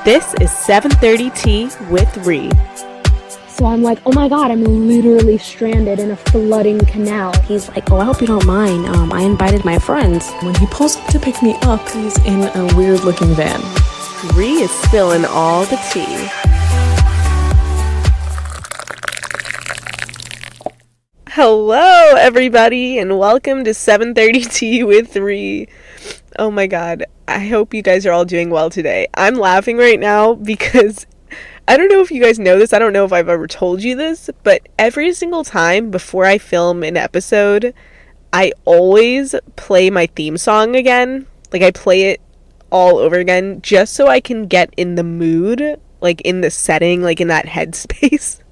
This is 7:30 Tea with Ree. So I'm like, oh my god, I'm literally stranded in a flooding canal. He's like, oh, I hope you don't mind. I invited my friends. When he pulls up to pick me up, he's in a weird-looking van. Ree is spilling all the tea. Hello, everybody, and welcome to 7:30 Tea with Ree. Oh my god, I hope you guys are all doing well today. I'm laughing right now because I don't know if you guys know this. I don't know if I've ever told you this, but every single time before I film an episode, I always play my theme song again. Like, I play it all over again just so I can get in the mood, like in the setting, like in that headspace.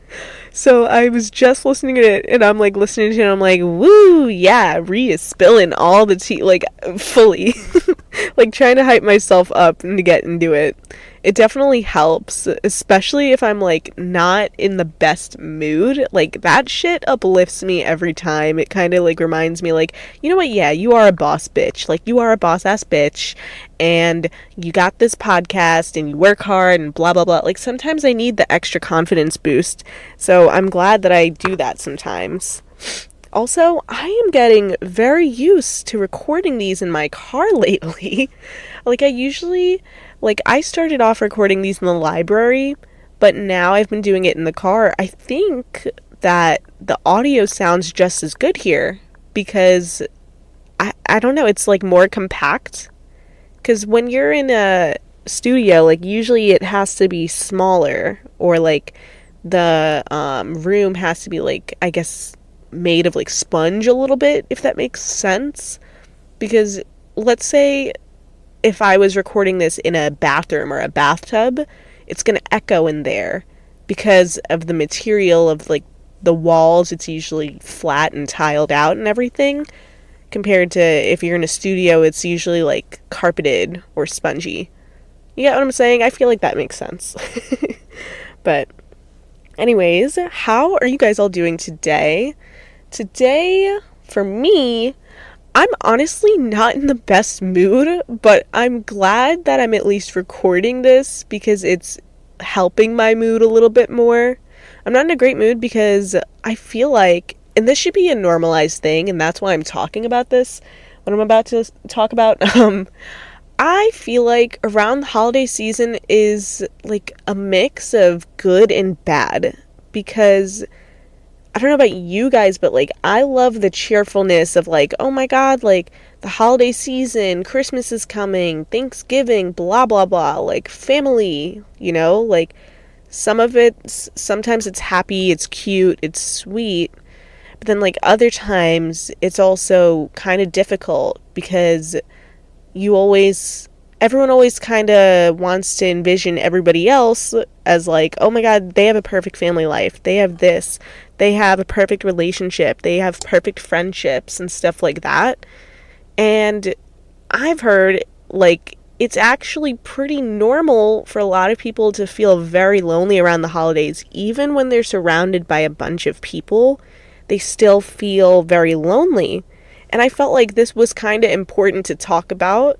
So I was just listening to it, and I'm like listening to it, and I'm like, woo, yeah, Ree is spilling all the tea, like fully, like trying to hype myself up and to get into it. It definitely helps, especially if I'm like not in the best mood. Like, that shit uplifts me every time. It kind of like reminds me, like, you know what, yeah, you are a boss bitch, like you are a boss ass bitch, and you got this podcast and you work hard and blah blah blah. Like, sometimes I need the extra confidence boost, so I'm glad that I do that sometimes. Also, I am getting very used to recording these in my car lately. I started off recording these in the library, but now I've been doing it in the car. I think that the audio sounds just as good here because I don't know, it's like more compact. Because when you're in a studio, like, usually it has to be smaller, or like the room has to be, like, I guess, made of like sponge a little bit, if that makes sense. Because let's say if I was recording this in a bathroom or a bathtub, it's going to echo in there because of the material of like the walls. It's usually flat and tiled out and everything, compared to if you're in a studio, it's usually like carpeted or spongy. You get what I'm saying? I feel like that makes sense. But anyways, how are you guys all doing today? Today, for me, I'm honestly not in the best mood, but I'm glad that I'm at least recording this because it's helping my mood a little bit more. I'm not in a great mood because I feel like, and this should be a normalized thing, and that's why I'm talking about this, what I'm about to talk about. I feel like around the holiday season is like a mix of good and bad, because I don't know about you guys, but like, I love the cheerfulness of like, oh my god, like the holiday season, Christmas is coming, Thanksgiving, blah blah blah, like family, you know, like sometimes it's happy, it's cute, it's sweet, but then like other times it's also kind of difficult because everyone always kind of wants to envision everybody else as like, oh my god, they have a perfect family life, they have this, they have a perfect relationship, they have perfect friendships and stuff like that. And I've heard, like, it's actually pretty normal for a lot of people to feel very lonely around the holidays. Even when they're surrounded by a bunch of people, they still feel very lonely. And I felt like this was kind of important to talk about.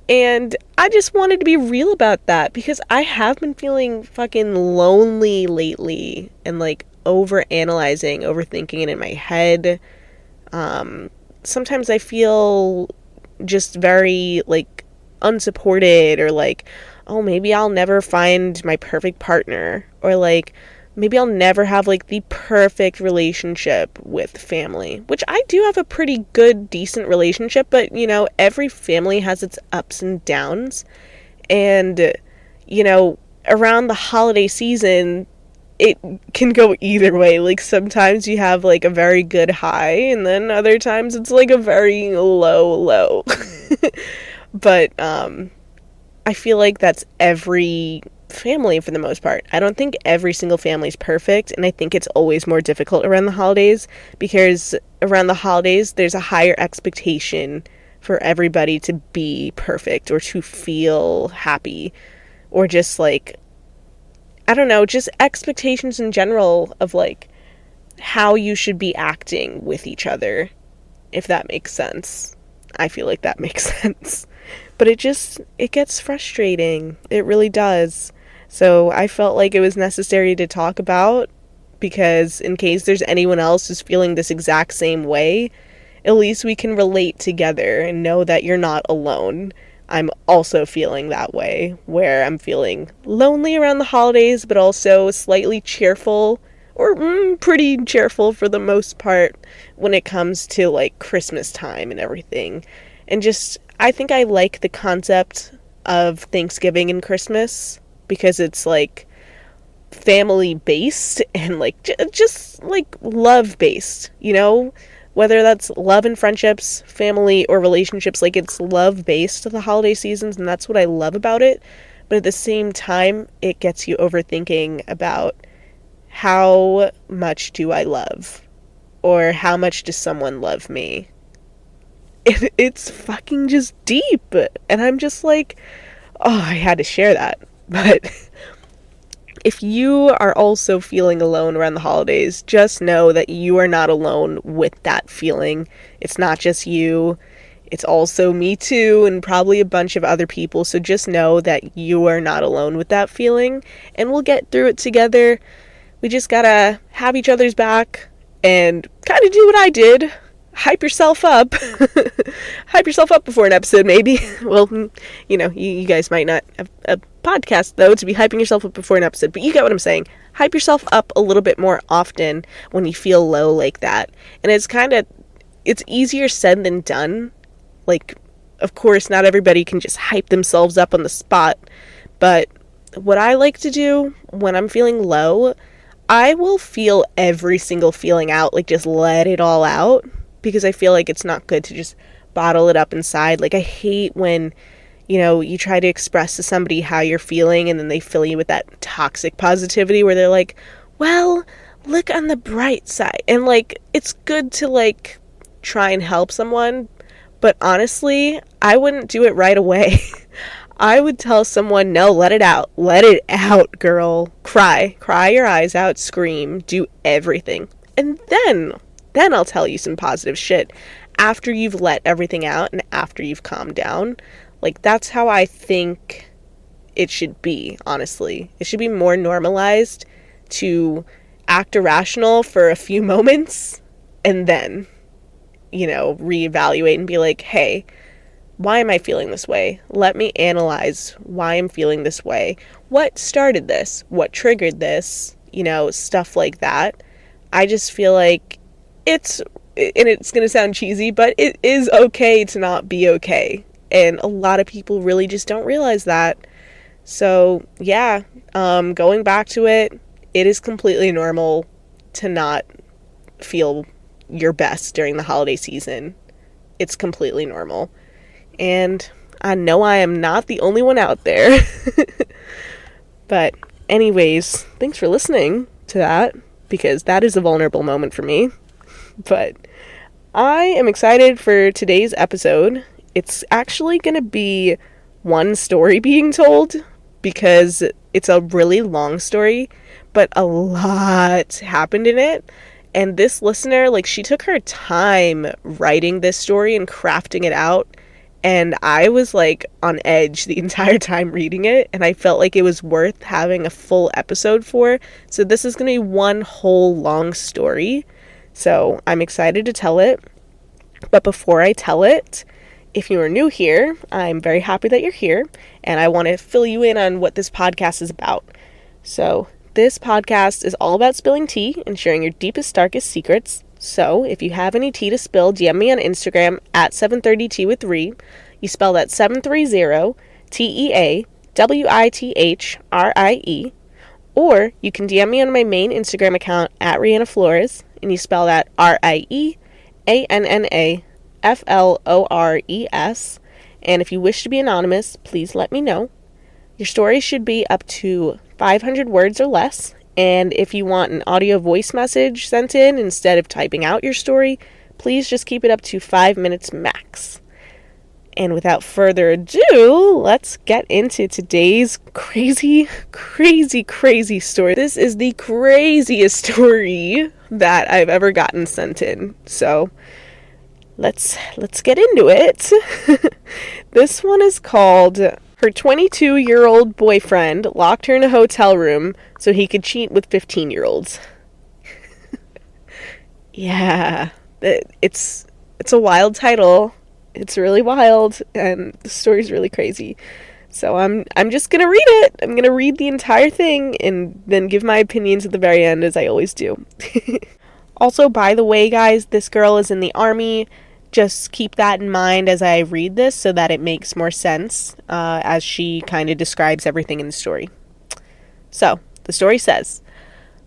And I just wanted to be real about that because I have been feeling fucking lonely lately and like overthinking it in my head. Sometimes I feel just very like unsupported, or like, oh, maybe I'll never find my perfect partner, or like maybe I'll never have like the perfect relationship with family, which I do have a pretty good, decent relationship, but you know, every family has its ups and downs. And you know, around the holiday season, it can go either way. Like, sometimes you have like a very good high, and then other times it's like a very low. But I feel like that's every family for the most part. I don't think every single family is perfect, and I think it's always more difficult around the holidays because around the holidays there's a higher expectation for everybody to be perfect or to feel happy, or just like, I don't know, just expectations in general of like how you should be acting with each other, if that makes sense. I feel like that makes sense. But it gets frustrating. It really does. So I felt like it was necessary to talk about, because in case there's anyone else who's feeling this exact same way, at least we can relate together and know that you're not alone. I'm also feeling that way, where I'm feeling lonely around the holidays, but also slightly cheerful, or pretty cheerful for the most part, when it comes to like Christmas time and everything. And just, I think I like the concept of Thanksgiving and Christmas, because it's like family based and like just like love based, you know? Whether that's love and friendships, family, or relationships, like it's love based the holiday seasons, and that's what I love about it. But at the same time, it gets you overthinking about how much do I love, or how much does someone love me. It's fucking just deep, and I'm just like, oh, I had to share that. But if you are also feeling alone around the holidays, just know that you are not alone with that feeling. It's not just you. It's also me too, and probably a bunch of other people. So just know that you are not alone with that feeling, and we'll get through it together. We just gotta have each other's back and kind of do what I did. Hype yourself up. Hype yourself up before an episode, maybe. Well, you know, you guys might not have a podcast, though, to be hyping yourself up before an episode, but you get what I'm saying. Hype yourself up a little bit more often when you feel low like that. And it's easier said than done. Like, of course, not everybody can just hype themselves up on the spot, but what I like to do when I'm feeling low, I will feel every single feeling out, like just let it all out, because I feel like it's not good to just bottle it up inside. Like, I hate when, you know, you try to express to somebody how you're feeling and then they fill you with that toxic positivity where they're like, well, look on the bright side. And like, it's good to like try and help someone, but honestly, I wouldn't do it right away. I would tell someone, no, let it out. Let it out, girl. Cry your eyes out, scream, do everything. And then I'll tell you some positive shit after you've let everything out and after you've calmed down. Like, that's how I think it should be, honestly. It should be more normalized to act irrational for a few moments and then, you know, reevaluate and be like, hey, why am I feeling this way? Let me analyze why I'm feeling this way. What started this? What triggered this? You know, stuff like that. I just feel like it's going to sound cheesy, but it is okay to not be okay. And a lot of people really just don't realize that. So, yeah, going back to it, it is completely normal to not feel your best during the holiday season. It's completely normal. And I know I am not the only one out there. But anyways, thanks for listening to that, because that is a vulnerable moment for me. But I am excited for today's episode. It's actually going to be one story being told, because it's a really long story, but a lot happened in it. And this listener, like, she took her time writing this story and crafting it out. And I was like on edge the entire time reading it, and I felt like it was worth having a full episode for. So this is going to be one whole long story. So I'm excited to tell it. But before I tell it, if you are new here, I'm very happy that you're here, and I want to fill you in on what this podcast is about. So this podcast is all about spilling tea and sharing your deepest, darkest secrets. So if you have any tea to spill, DM me on Instagram at 730tea with Ree. You spell that 730 TEAWITHRIE. Or you can DM me on my main Instagram account at Rihanna Flores, and you spell that RIEANNAFLORES. And if you wish to be anonymous, please let me know. Your story should be up to 500 words or less. And if you want an audio voice message sent in instead of typing out your story, please just keep it up to 5 minutes max. And without further ado, let's get into today's crazy story. This is the craziest story that I've ever gotten sent in. So let's get into it. This one is called Her 22-year-old boyfriend locked her in a hotel room so he could cheat with 15-year-olds. Yeah, it's a wild title. It's really wild, and the story's really crazy. So I'm just gonna read it. I'm gonna read the entire thing and then give my opinions at the very end, as I always do. Also, by the way, guys, this girl is in the army. Just keep that in mind as I read this so that it makes more sense as she kind of describes everything in the story. So, the story says,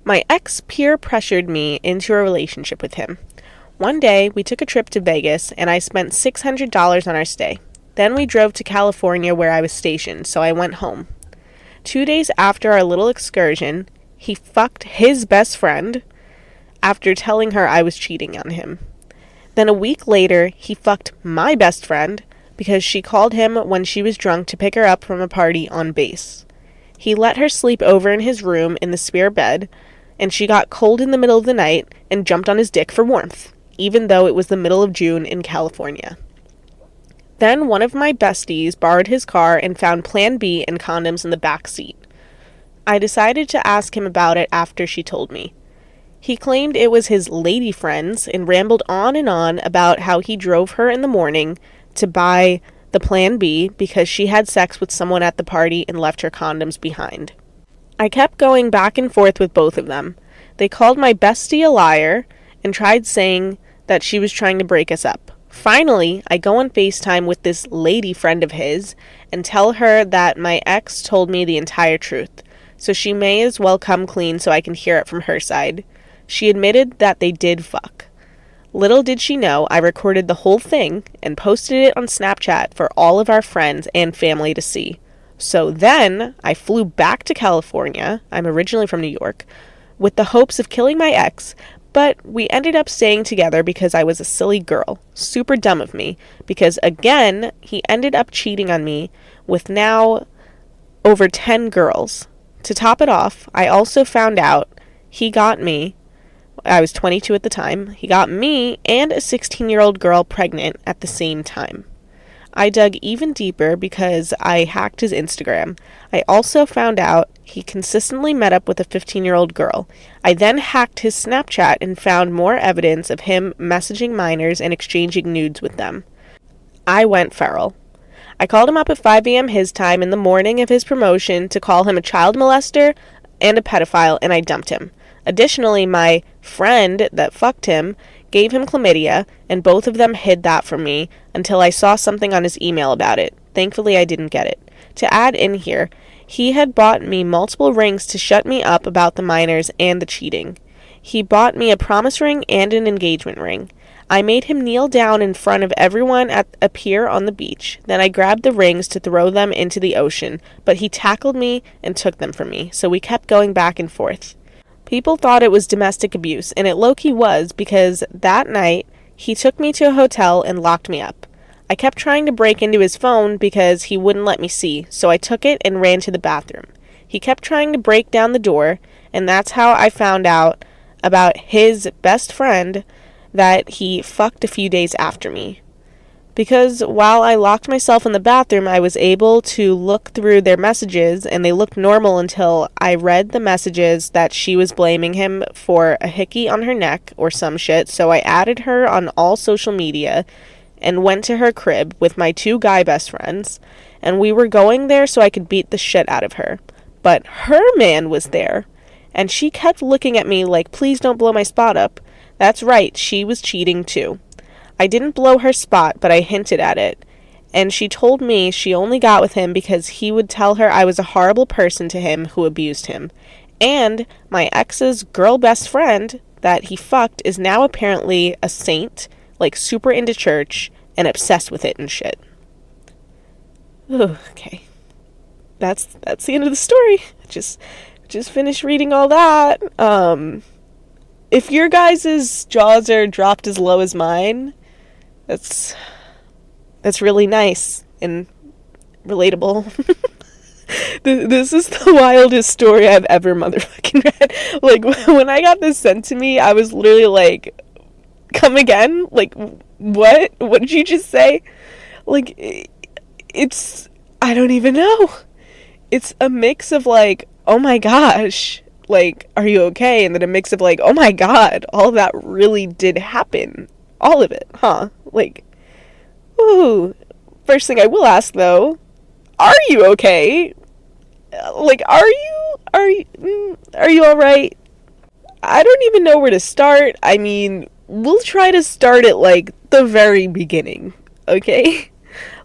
my ex peer pressured me into a relationship with him. One day, we took a trip to Vegas and I spent $600 on our stay. Then we drove to California where I was stationed, so I went home. 2 days after our little excursion, he fucked his best friend after telling her I was cheating on him. Then a week later, he fucked my best friend because she called him when she was drunk to pick her up from a party on base. He let her sleep over in his room in the spare bed, and she got cold in the middle of the night and jumped on his dick for warmth, even though it was the middle of June in California. Then one of my besties borrowed his car and found Plan B and condoms in the back seat. I decided to ask him about it after she told me. He claimed it was his lady friends and rambled on and on about how he drove her in the morning to buy the Plan B because she had sex with someone at the party and left her condoms behind. I kept going back and forth with both of them. They called my bestie a liar and tried saying that she was trying to break us up. Finally, I go on FaceTime with this lady friend of his and tell her that my ex told me the entire truth, so she may as well come clean so I can hear it from her side. She admitted that they did fuck. Little did she know I recorded the whole thing and posted it on Snapchat for all of our friends and family to see. So then I flew back to California, I'm originally from New York, with the hopes of killing my ex, but we ended up staying together because I was a silly girl. Super dumb of me, because again, he ended up cheating on me with now over 10 girls. To top it off, I also found out he got me, I was 22 at the time, he got me and a 16-year-old girl pregnant at the same time. I dug even deeper because I hacked his Instagram. I also found out he consistently met up with a 15-year-old girl. I then hacked his Snapchat and found more evidence of him messaging minors and exchanging nudes with them. I went feral. I called him up at 5 a.m. his time in the morning of his promotion to call him a child molester and a pedophile, and I dumped him. Additionally, my friend that fucked him gave him chlamydia, and both of them hid that from me until I saw something on his email about it. Thankfully, I didn't get it. To add in here, he had bought me multiple rings to shut me up about the minors and the cheating. He bought me a promise ring and an engagement ring. I made him kneel down in front of everyone at a pier on the beach. Then I grabbed the rings to throw them into the ocean, but he tackled me and took them from me, so we kept going back and forth. People thought it was domestic abuse, and it low-key was, because that night, he took me to a hotel and locked me up. I kept trying to break into his phone because he wouldn't let me see, so I took it and ran to the bathroom. He kept trying to break down the door, and that's how I found out about his best friend that he fucked a few days after me. Because while I locked myself in the bathroom, I was able to look through their messages, and they looked normal until I read the messages that she was blaming him for a hickey on her neck or some shit, so I added her on all social media and went to her crib with my 2 guy best friends, and we were going there so I could beat the shit out of her. But her man was there, and she kept looking at me like, please don't blow my spot up. That's right, she was cheating too. I didn't blow her spot, but I hinted at it, and she told me she only got with him because he would tell her I was a horrible person to him who abused him. And my ex's girl best friend that he fucked is now apparently a saint, like super into church, and obsessed with it and shit. Ugh, okay. That's the end of the story. Just finished reading all that. If your guys' jaws are dropped as low as mine, that's really nice and relatable. This is the wildest story I've ever motherfucking read. Like, when I got this sent to me, I was literally like, come again? Like, What? What did you just say? Like, it's, I don't even know. It's a mix of like, oh my gosh, like, are you okay? And then a mix of like, oh my god, all of that really did happen. All of it, huh? Like, ooh. First thing I will ask though, are you okay? Like, are you all right? I don't even know where to start. I mean, we'll try to start at like the very beginning, okay?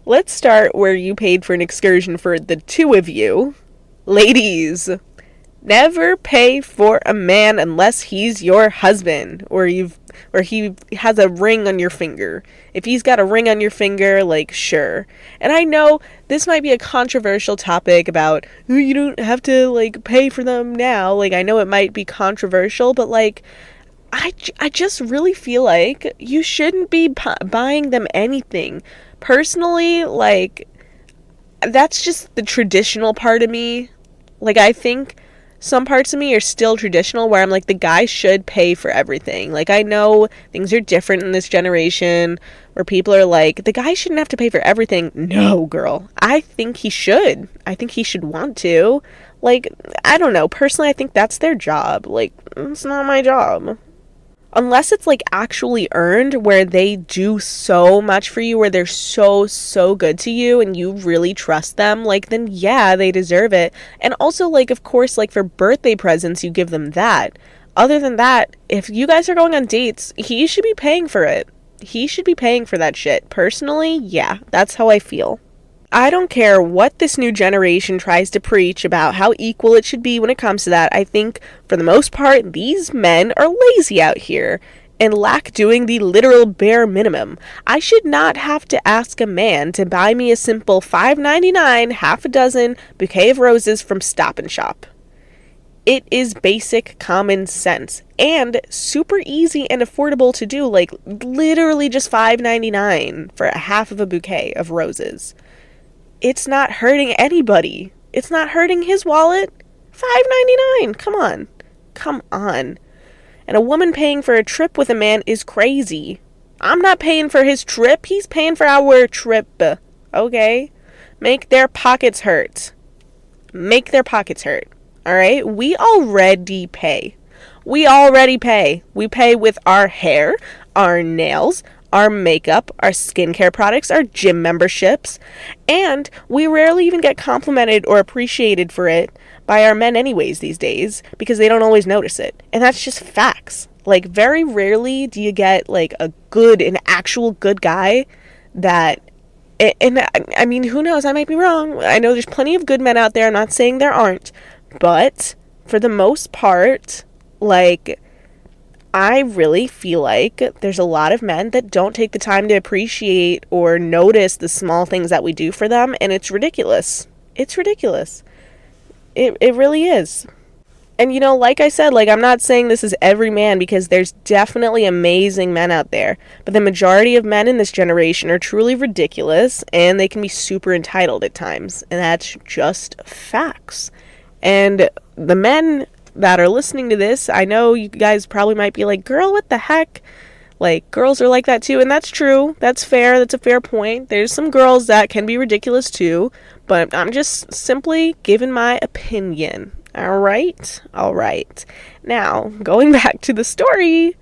Let's start where you paid for an excursion for the two of you. Ladies, never pay for a man unless he's your husband or he has a ring on your finger. If he's got a ring on your finger, like, sure. And I know this might be a controversial topic about you don't have to like pay for them now. Like, I know it might be controversial, but like I just really feel like you shouldn't be buying them anything. Personally, like, that's just the traditional part of me. Like, I think some parts of me are still traditional where I'm like, the guy should pay for everything. Like, I know things are different in this generation where people are like, the guy shouldn't have to pay for everything. No, girl. I think he should. I think he should want to. Like, I don't know. Personally, I think that's their job. Like, it's not my job. Unless it's like actually earned where they do so much for you, where they're so good to you and you really trust them, like, then yeah, they deserve it. And also, like, of course, like for birthday presents, you give them that. Other than that, if you guys are going on dates, he should be paying for it. He should be paying for that shit. Personally, yeah, that's how I feel. I don't care what this new generation tries to preach about how equal it should be when it comes to that. I think, for the most part, these men are lazy out here and lack doing the literal bare minimum. I should not have to ask a man to buy me a simple $5.99, half a dozen bouquet of roses from Stop and Shop. It is basic common sense and super easy and affordable to do, like literally just $5.99 for a half of a bouquet of roses. It's not hurting anybody. It's not hurting his wallet. $5.99. Come on. Come on. And a woman paying for a trip with a man is crazy. I'm not paying for his trip. He's paying for our trip. Okay? Make their pockets hurt. Make their pockets hurt. Alright? We already pay. We already pay. We pay with our hair, our nails, our makeup, our skincare products, our gym memberships, and we rarely even get complimented or appreciated for it by our men anyways these days because they don't always notice it. And that's just facts. Like, very rarely do you get like an actual good guy that, and I mean, who knows, I might be wrong. I know there's plenty of good men out there. I'm not saying there aren't, but for the most part, like, I really feel like there's a lot of men that don't take the time to appreciate or notice the small things that we do for them, and it's ridiculous. It's ridiculous. It really is. And, you know, like I said, like, I'm not saying this is every man because there's definitely amazing men out there, but the majority of men in this generation are truly ridiculous, and they can be super entitled at times, and that's just facts. And the men that are listening to this, I know you guys probably might be like, girl, what the heck? Like, girls are like that too, and that's true. That's fair. That's a fair point. There's some girls that can be ridiculous too, but I'm just simply giving my opinion. All right. Now, going back to the story.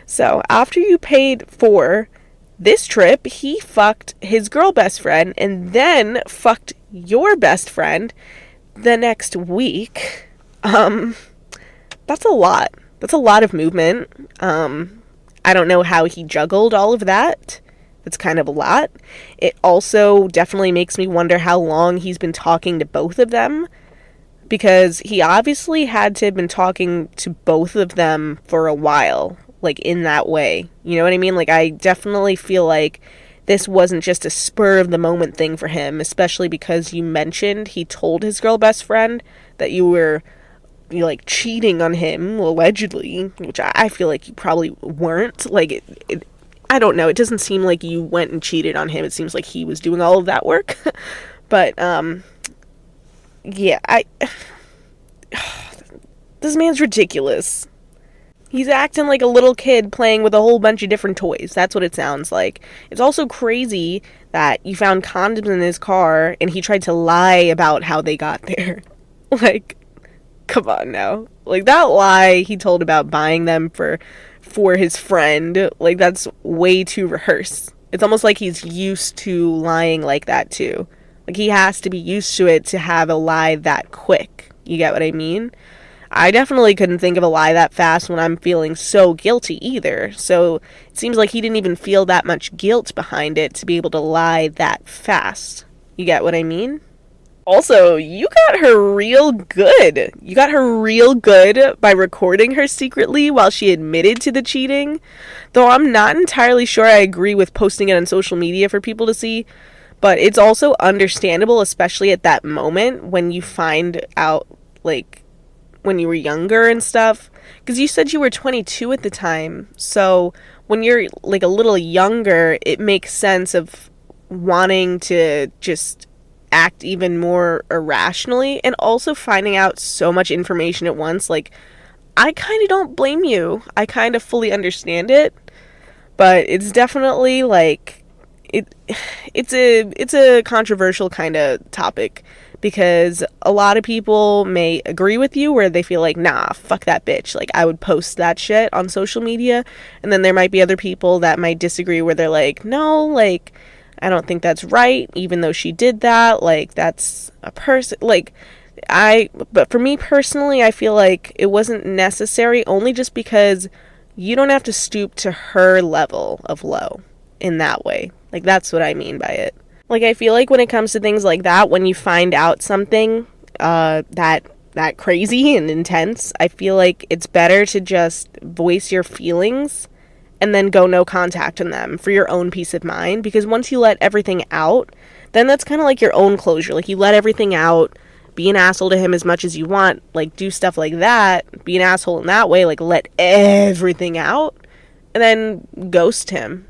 So, after you paid for this trip, he fucked his girl best friend and then fucked your best friend the next week. That's a lot. That's a lot of movement. I don't know how he juggled all of that. That's kind of a lot. It also definitely makes me wonder how long he's been talking to both of them, because he obviously had to have been talking to both of them for a while, like, in that way. You know what I mean? Like, I definitely feel like this wasn't just a spur of the moment thing for him, especially because you mentioned he told his girl best friend that you were, like, cheating on him, allegedly, which I feel like you probably weren't. Like, I don't know, it doesn't seem like you went and cheated on him. It seems like he was doing all of that work. But, yeah, this man's ridiculous. He's acting like a little kid playing with a whole bunch of different toys. That's what it sounds like. It's also crazy that you found condoms in his car and he tried to lie about how they got there. Like, come on now. Like, that lie he told about buying them for his friend, like, that's way too rehearsed. It's almost like he's used to lying like that too. Like, he has to be used to it to have a lie that quick. You get what I mean? I definitely couldn't think of a lie that fast when I'm feeling so guilty either. So it seems like he didn't even feel that much guilt behind it to be able to lie that fast. You get what I mean? Also, you got her real good. You got her real good by recording her secretly while she admitted to the cheating. Though I'm not entirely sure I agree with posting it on social media for people to see. But it's also understandable, especially at that moment when you find out, like, when you were younger and stuff, because you said you were 22 at the time. So when you're like a little younger, it makes sense of wanting to just act even more irrationally, and also finding out so much information at once. Like, I kind of don't blame you. I kind of fully understand it, but it's definitely like it's a controversial kind of topic, because a lot of people may agree with you where they feel like, nah, fuck that bitch. Like, I would post that shit on social media. And then there might be other people that might disagree where they're like, no, like, I don't think that's right, even though she did that. Like, that's a person. Like, but for me personally, I feel like it wasn't necessary, only just because you don't have to stoop to her level of low in that way. Like, that's what I mean by it. Like, I feel like when it comes to things like that, when you find out something that crazy and intense, I feel like it's better to just voice your feelings and then go no contact on them for your own peace of mind. Because once you let everything out, then that's kind of like your own closure. Like, you let everything out, be an asshole to him as much as you want, like, do stuff like that, be an asshole in that way, like, let everything out, and then ghost him.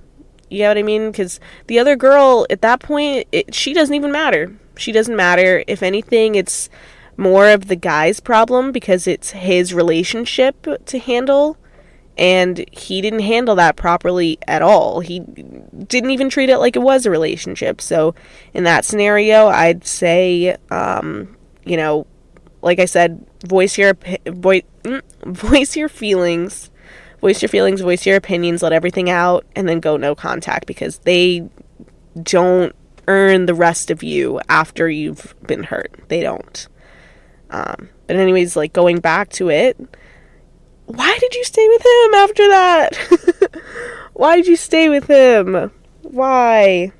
You know what I mean? Because the other girl, at that point, she doesn't even matter. She doesn't matter. If anything, it's more of the guy's problem, because it's his relationship to handle, and he didn't handle that properly at all. He didn't even treat it like it was a relationship. So in that scenario, I'd say, you know, like I said, voice your feelings. Voice your feelings, voice your opinions, let everything out, and then go no contact, because they don't earn the rest of you after you've been hurt. They don't. But anyways, like, going back to it, why did you stay with him after that? Why did you stay with him? Why?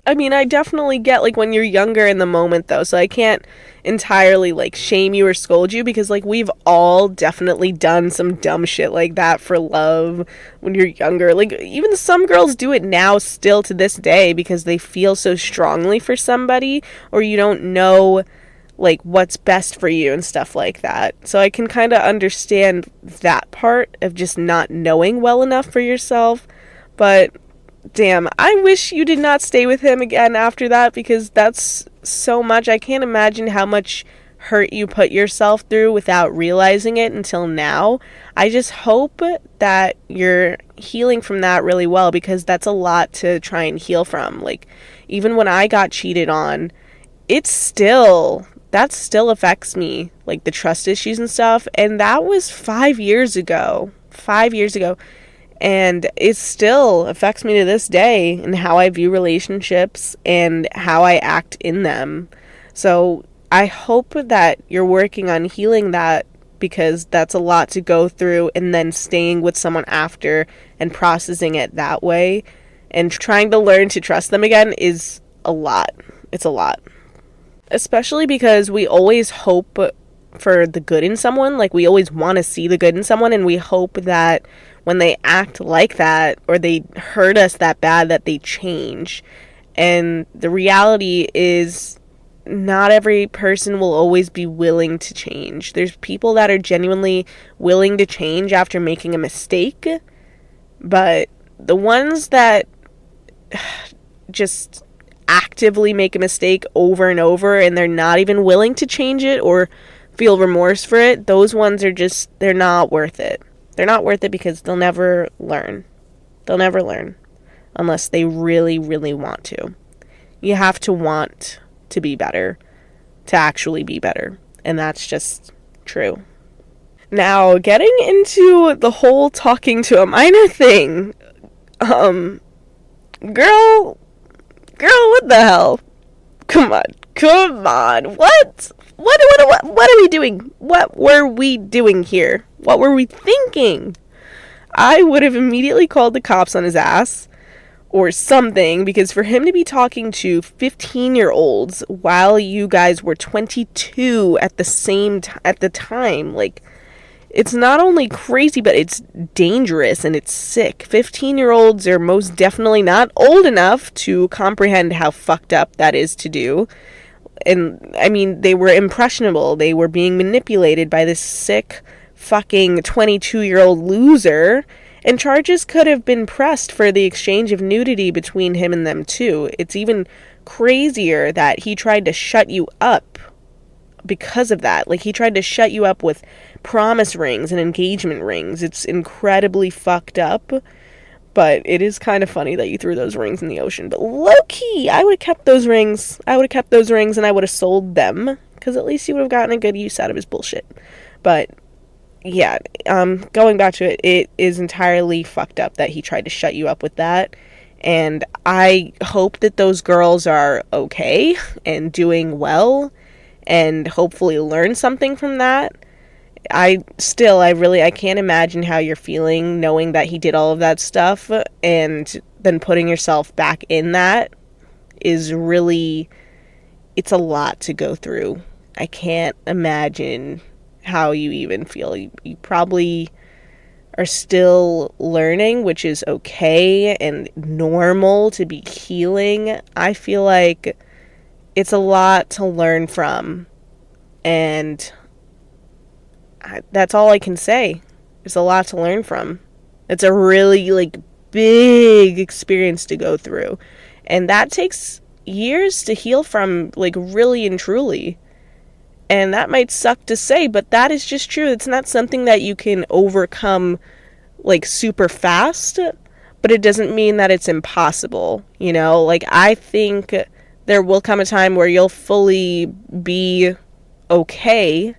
I mean, I definitely get, like, when you're younger in the moment, though, so I can't entirely, like, shame you or scold you, because, like, we've all definitely done some dumb shit like that for love when you're younger. Like, even some girls do it now still to this day, because they feel so strongly for somebody, or you don't know, like, what's best for you and stuff like that. So I can kind of understand that part of just not knowing well enough for yourself, but damn, I wish you did not stay with him again after that, because that's so much. I can't imagine how much hurt you put yourself through without realizing it until now. I just hope that you're healing from that really well, because that's a lot to try and heal from. Like, even when I got cheated on, that still affects me, like the trust issues and stuff, and that was 5 years ago. And it still affects me to this day in how I view relationships and how I act in them. So I hope that you're working on healing that, because that's a lot to go through, and then staying with someone after and processing it that way and trying to learn to trust them again is a lot. It's a lot. Especially because we always hope for the good in someone. Like, we always want to see the good in someone, and we hope that when they act like that or they hurt us that bad, that they change. And the reality is, not every person will always be willing to change. There's people that are genuinely willing to change after making a mistake, but the ones that just actively make a mistake over and over, and they're not even willing to change it or feel remorse for it, those ones are just, they're not worth it. They're not worth it because they'll never learn. They'll never learn unless they really, really want to. You have to want to be better to actually be better. And that's just true. Now, getting into the whole talking to a minor thing. Girl, what the hell? Come on. What are we doing? What were we doing here? What were we thinking? I would have immediately called the cops on his ass or something, because for him to be talking to 15-year-olds while you guys were 22 at the time, like, it's not only crazy, but it's dangerous and it's sick. 15-year-olds are most definitely not old enough to comprehend how fucked up that is to do. And, I mean, they were impressionable. They were being manipulated by this sick fucking 22-year-old loser. And charges could have been pressed for the exchange of nudity between him and them, too. It's even crazier that he tried to shut you up because of that. Like, he tried to shut you up with promise rings and engagement rings. It's incredibly fucked up, but it is kind of funny that you threw those rings in the ocean. But low-key, I would have kept those rings. And I would have sold them, because at least you would have gotten a good use out of his bullshit. But yeah, going back to it, it is entirely fucked up that he tried to shut you up with that. And I hope that those girls are okay and doing well and hopefully learn something from that. I can't imagine how you're feeling knowing that he did all of that stuff, and then putting yourself back in that is really, it's a lot to go through. I can't imagine how you even feel. You probably are still learning, which is okay and normal to be healing. I feel like it's a lot to learn from, and that's all I can say. There's a lot to learn from. It's a really, like, big experience to go through, and that takes years to heal from, like, really and truly. And that might suck to say, but that is just true. It's not something that you can overcome, like, super fast, but it doesn't mean that it's impossible, you know? Like, I think there will come a time where you'll fully be okay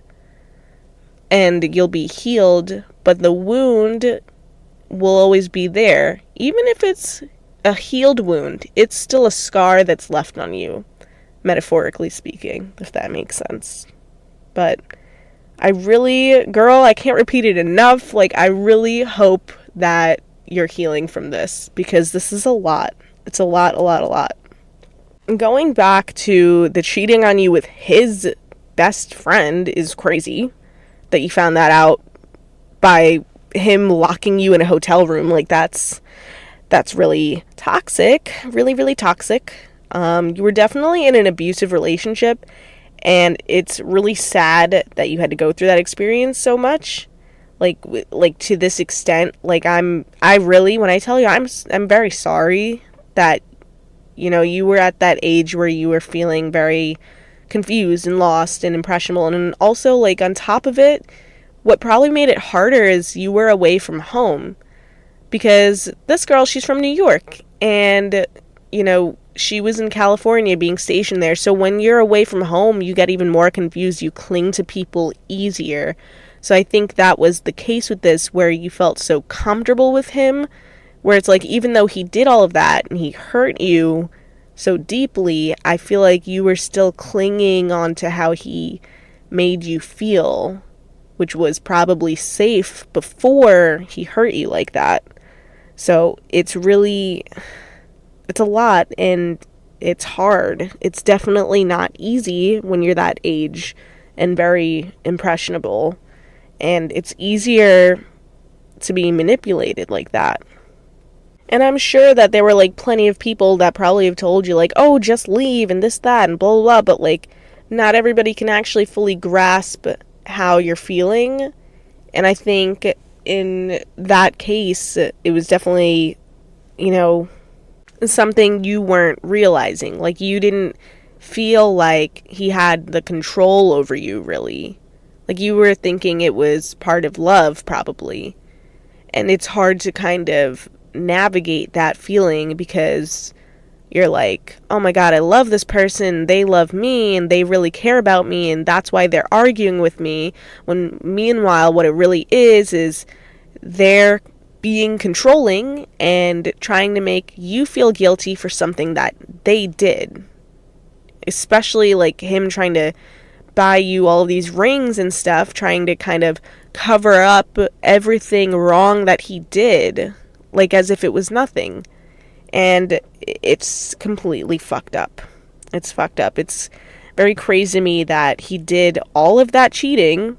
and you'll be healed, but the wound will always be there. Even if it's a healed wound, it's still a scar that's left on you, metaphorically speaking, if that makes sense. But I can't repeat it enough. Like, I really hope that you're healing from this, because this is a lot. It's a lot. Going back to the cheating on you with his best friend is crazy, that you found that out by him locking you in a hotel room. Like, that's really toxic. Really, really toxic. You were definitely in an abusive relationship, and it's really sad that you had to go through that experience so much, like to this extent. Like, when I tell you, I'm very sorry that, you know, you were at that age where you were feeling very confused and lost and impressionable. And also, like, on top of it, what probably made it harder is you were away from home, because this girl, she's from New York, and, you know, she was in California being stationed there. So when you're away from home, you get even more confused. You cling to people easier. So I think that was the case with this, where you felt so comfortable with him, where it's like, even though he did all of that and he hurt you so deeply, I feel like you were still clinging on to how he made you feel, which was probably safe before he hurt you like that. So it's a lot, and it's hard. It's definitely not easy when you're that age and very impressionable, and it's easier to be manipulated like that. And I'm sure that there were, like, plenty of people that probably have told you, like, oh, just leave and this, that, and blah, blah, blah. But, like, not everybody can actually fully grasp how you're feeling. And I think in that case, it was definitely, you know, something you weren't realizing. Like, you didn't feel like he had the control over you, really. Like, you were thinking it was part of love, probably. And it's hard to kind of navigate that feeling because you're like, oh my God, I love this person, they love me, and they really care about me, and that's why they're arguing with me. When meanwhile, what it really is they're being controlling and trying to make you feel guilty for something that they did. Especially like him trying to buy you all of these rings and stuff, trying to kind of cover up everything wrong that he did, like as if it was nothing. And it's completely fucked up. It's fucked up. It's very crazy to me that he did all of that cheating,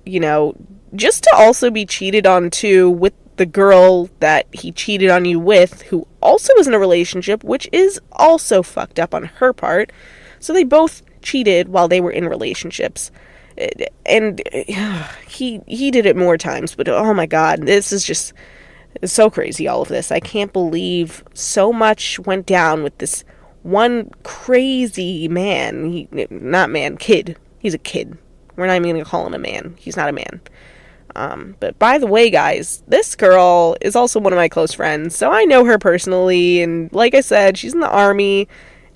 you know, just to also be cheated on too with the girl that he cheated on you with, who also was in a relationship, which is also fucked up on her part. So they both cheated while they were in relationships. And he did it more times, but oh my God, this is just so crazy, all of this. I can't believe so much went down with this one crazy man. Kid. He's a kid. We're not even going to call him a man. He's not a man. But by the way, guys, this girl is also one of my close friends, so I know her personally, and like I said, she's in the Army,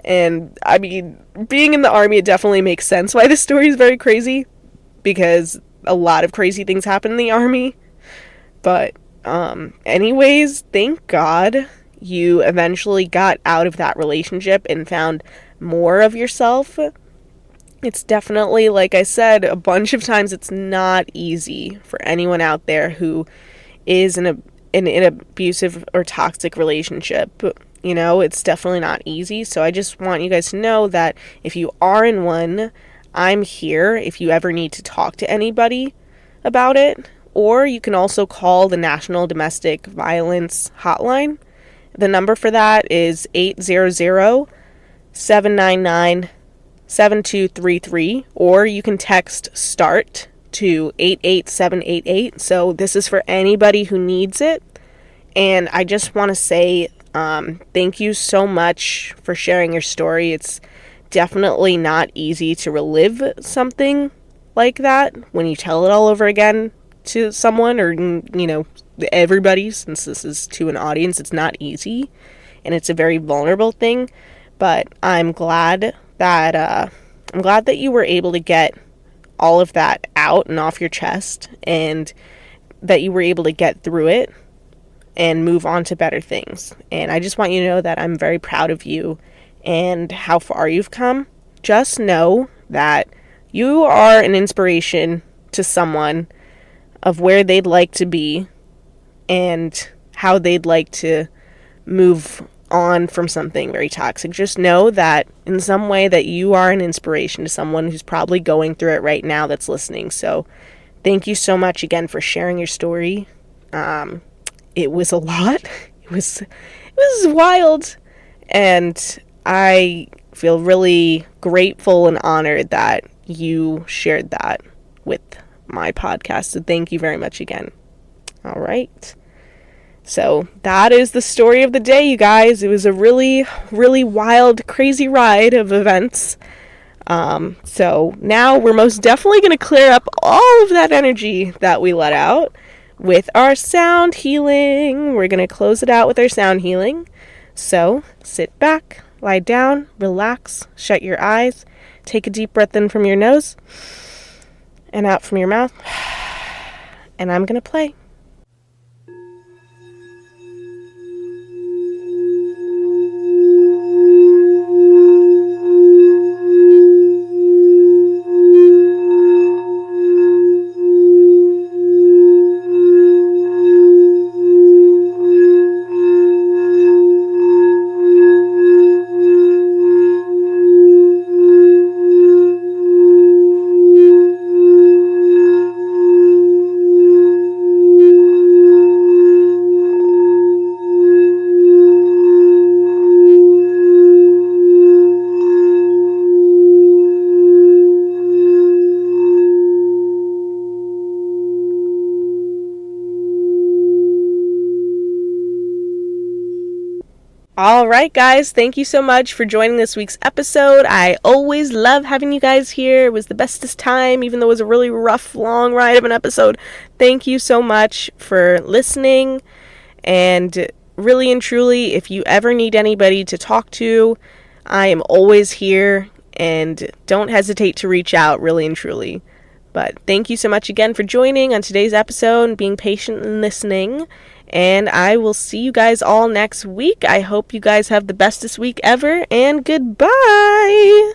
and I mean, being in the Army, it definitely makes sense why this story is very crazy, because a lot of crazy things happen in the Army. But anyways, thank God you eventually got out of that relationship and found more of yourself. It's definitely, like I said a bunch of times, it's not easy for anyone out there who is in an abusive or toxic relationship. You know, it's definitely not easy. So I just want you guys to know that if you are in one, I'm here if you ever need to talk to anybody about it. Or you can also call the National Domestic Violence Hotline. The number for that is 800-799-7233, or you can text START to 88788. So this is for anybody who needs it. And I just want to say thank you so much for sharing your story. It's definitely not easy to relive something like that when you tell it all over again to someone, or you know, everybody. Since this is to an audience, it's not easy, and it's a very vulnerable thing. But I'm glad that you were able to get all of that out and off your chest, and that you were able to get through it and move on to better things. And I just want you to know that I'm very proud of you and how far you've come. Just know that you are an inspiration to someone of where they'd like to be and how they'd like to move on from something very toxic. Just know that in some way that you are an inspiration to someone who's probably going through it right now that's listening. So thank you so much again for sharing your story. It was a lot. It was wild, and I feel really grateful and honored that you shared that with my podcast. So thank you very much again. All right. So that is the story of the day, you guys. It was a really, really wild, crazy ride of events. So now we're most definitely going to clear up all of that energy that we let out with our sound healing. We're going to close it out with our sound healing. So sit back, lie down, relax, shut your eyes, take a deep breath in from your nose and out from your mouth. And I'm going to play. All right, guys, thank you so much for joining this week's episode. I always love having you guys here. It was the bestest time, even though it was a really rough, long ride of an episode. Thank you so much for listening. And really and truly, if you ever need anybody to talk to, I am always here. And don't hesitate to reach out, really and truly. But thank you so much again for joining on today's episode and being patient and listening. And I will see you guys all next week. I hope you guys have the bestest week ever, and goodbye!